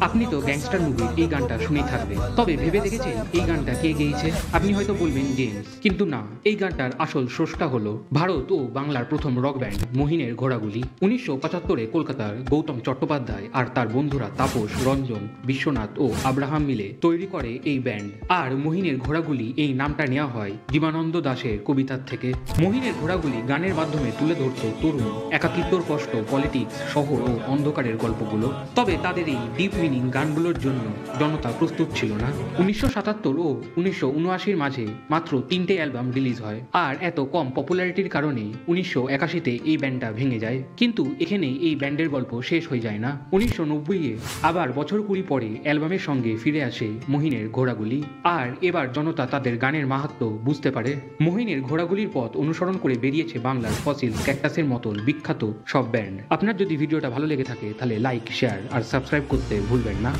আপনি তো গ্যাংস্টার মুভির এই গানটা শুনেই থাকবেন, তবে ভেবে দেখেছেন এই গানটা কে গেয়েছে? আপনি হয়তো বলবেন জেমস, কিন্তু না, এই গানটার আসল স্রষ্টা হলো ভারত ও বাংলার প্রথম রক ব্যান্ড মহিনের ঘোড়াগুলি। 1975-এ কলকাতার গৌতম চট্টোপাধ্যায় আর তার বন্ধুরা তাপস, রঞ্জন, বিশ্বনাথ ও আব্রাহাম মিলে তৈরি করে এই ব্যান্ড। আর মহিনের ঘোড়াগুলি এই নামটা নেওয়া হয় জীবনানন্দ দাশের কবিতার থেকে। মহিনের ঘোড়াগুলি গানের মাধ্যমে তুলে ধরত তরুণ, একাকিত্বর কষ্ট, পলিটিক্স, শহর ও অন্ধকারের গল্পগুলো। তবে তাদের এই ডিপ মিনিং গানগুলোর জন্য জনতা প্রস্তুত ছিল না। 1977 ও 1979-র মাঝে মাত্র 3টে অ্যালবাম রিলিজ হয়, আর এত কম পপুলারিটির কারণে 1981-তে এই ব্যান্ডটা ভেঙে যায়। কিন্তু এখানেই এই ব্যান্ডের গল্প শেষ হয়ে যায় না। 1990-এ আবার বছর 20 পরে অ্যালবামের সঙ্গে ফিরে আসে মহিনের ঘোড়াগুলি, আর এবার জনতা তাদের গানের মাহাত্ম্য বুঝতে পারে। মহিনের ঘোড়াগুলির পথ অনুসরণ করে বেরিয়েছে বাংলার ফসিলস, ক্যাকটাসের মতন বিখ্যাত সব ব্যান্ড। আপনার যদি ভিডিওটা ভালো লেগে থাকে তাহলে লাইক, শেয়ার আর সাবস্ক্রাইব করতে ভুলবেন না।